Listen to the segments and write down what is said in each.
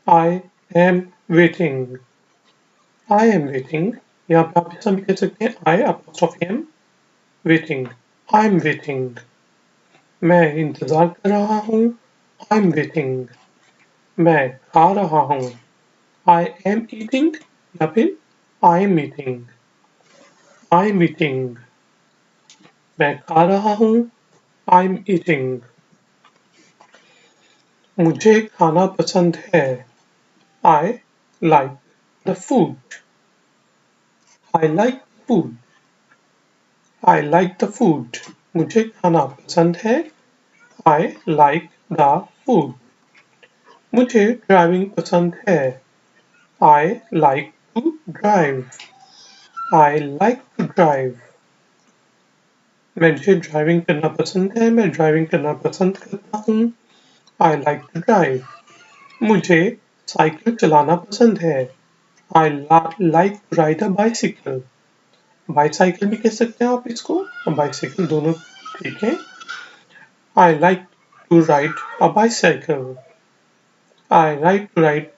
I am waiting. I am waiting. यहाँ पे आप ऐसा भी कह सकते हैं I apostrophe am waiting. I am waiting. मैं इंतजार कर रहा हूँ. I am waiting. मैं खा रहा हूँ. I am eating या फिर I am eating. I am eating. मैं खा रहा हूँ. I am eating. मुझे खाना पसंद है. I like the food. I like food. I like the food. मुझे खाना पसंद है. I like the food. मुझे ड्राइविंग पसंद है. I like to drive. I like to drive. मुझे ड्राइविंग करना पसंद है. मैं ड्राइविंग करना पसंद करता हूँ. I like to drive. मुझे साइकिल चलाना पसंद है. I like to ride a bicycle. Bicycle भी कह सकते हैं आप इसको. बाईसाइकिल दोनों ठीक है. I like to ride a bicycle. I like to ride.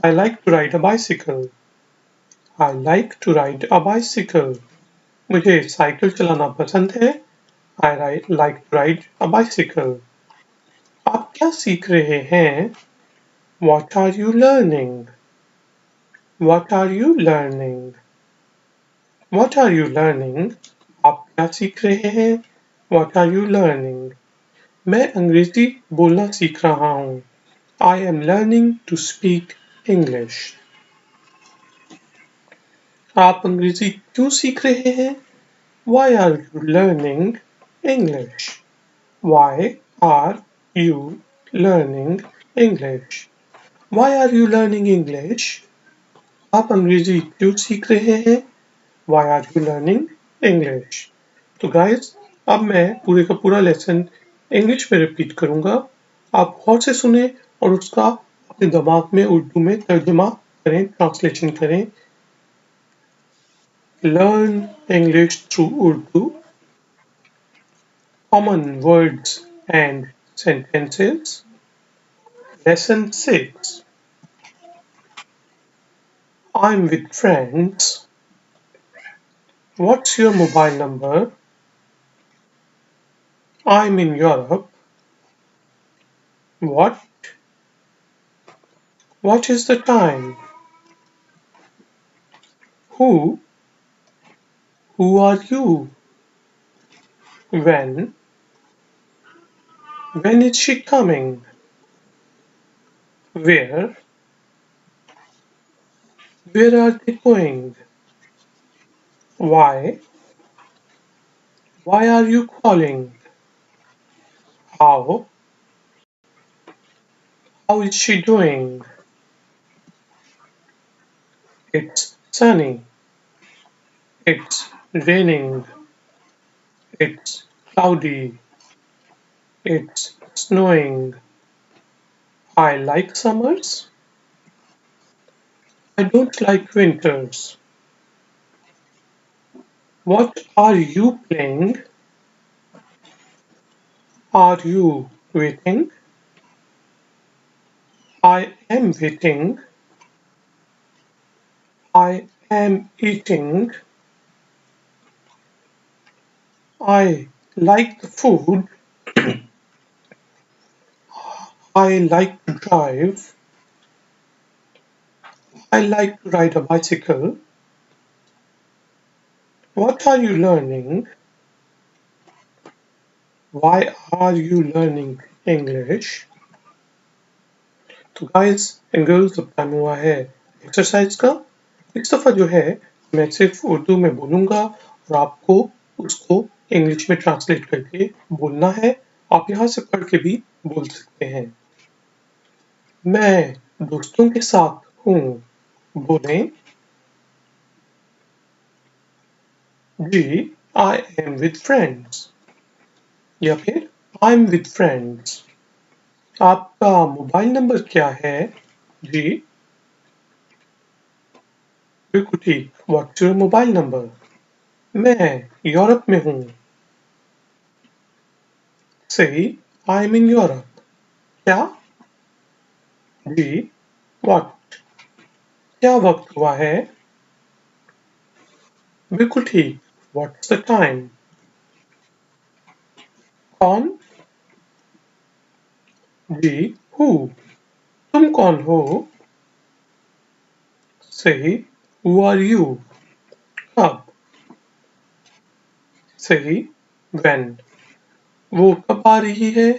I like to ride a bicycle. I like to ride a bicycle. मुझे साइकिल चलाना पसंद है. like to ride a bicycle. आप क्या सीख रहे हैं? What are you learning? What are you learning? What are you learning? आप क्या सीख रहे हैं? What are you learning? मैं अंग्रेजी बोलना सीख रहा हूँ. I am learning to speak English. आप अंग्रेजी क्यों सीख रहे हैं? Why are you learning English? Why are you learning English? Why are you learning English? आप अंग्रेजी क्यों सीख रहे हैं? Why are you learning English? तो गाइस, अब मैं पूरे का पूरा लेसन इंग्लिश में रिपीट करूंगा. आप गौर से सुने और उसका अपने दिमाग में उर्दू में तर्जुमा करें, ट्रांसलेशन करें. Learn English through Urdu. Common words and sentences. Lesson 6. I'm with friends. What's your mobile number? I'm in Europe. What? What is the time? Who? Who are you? When? When is she coming? Where? Where are they going? Why? Why are you calling? How? How is she doing? It's sunny. It's raining. It's cloudy. It's snowing. I like summers. I don't like winters. What are you playing? Are you waiting? I am waiting. I am eating. I like the food. I like to drive. I like to ride a bicycle. What are you learning? Why are you learning English? तो guys and girls, अब time हुआ है exercise का. इस दफ़ा जो है मैं सिर्फ उर्दू में बोलूँगा और आपको उसको इंग्लिश में ट्रांसलेट करके बोलना है. आप यहाँ से पढ़ के भी बोल सकते हैं. मैं दोस्तों के साथ हूँ. बोलें जी. आई एम विद फ्रेंड्स या फिर आई एम विद फ्रेंड्स. आपका मोबाइल नंबर क्या है? जी बिल्कुल ठीक. What's your mobile number? मैं यूरोप में हूँ. सही. I am in Europe. क्या? जी What? क्या वक्त हुआ है? बिल्कुल ठीक। What's the time? कौन? जी, who? तुम कौन हो? सही। Who are you? कब? सही। When? वो कब आ रही है?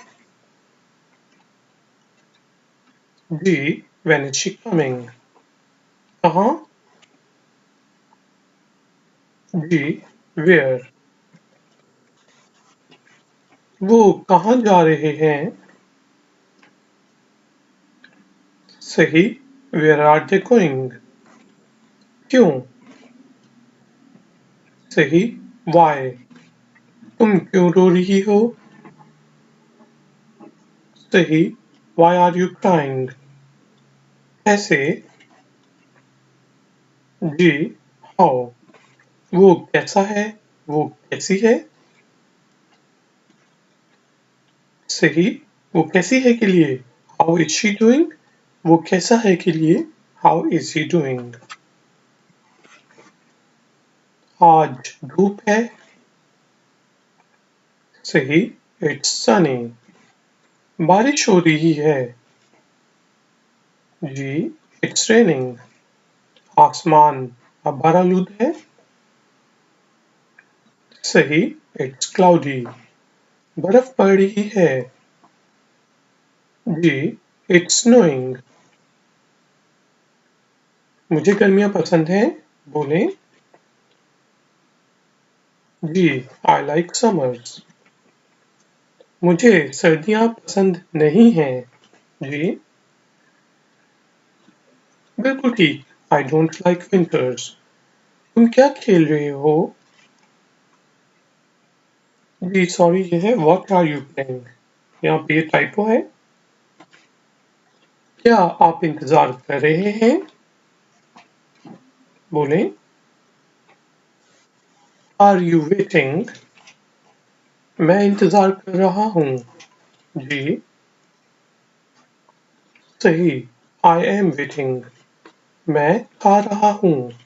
जी, when is she coming? कहाँ? जी, where? वो कहाँ जा रहे हैं? सही। Where are they going? क्यों? सही। Why? तुम क्यों रो रही हो? सही। Why are you crying? कैसे? जी, how? वो कैसा है? वो कैसी है? सही। वो कैसी है के लिए How is she doing? वो कैसा है के लिए How is he doing? आज धूप है। सही। It's sunny. बारिश हो रही है। जी, It's raining. आसमान अब आलूद है। सही। It's cloudy. बर्फ पड़ रही है। जी, It's snowing. मुझे गर्मियाँ पसंद हैं। बोलें। जी, I like summers. मुझे सर्दियाँ पसंद नहीं हैं। जी, बिल्कुल ठीक। I don't like winters. तुम क्या खेल रहे हो? जी सॉरी ये है What are you playing? यहाँ पे ये टाइपो है। क्या आप इंतजार कर रहे हैं? बोलें। Are you waiting? मैं इंतजार कर रहा हूँ। जी, सही। I am waiting. मैं खा रहा हूँ।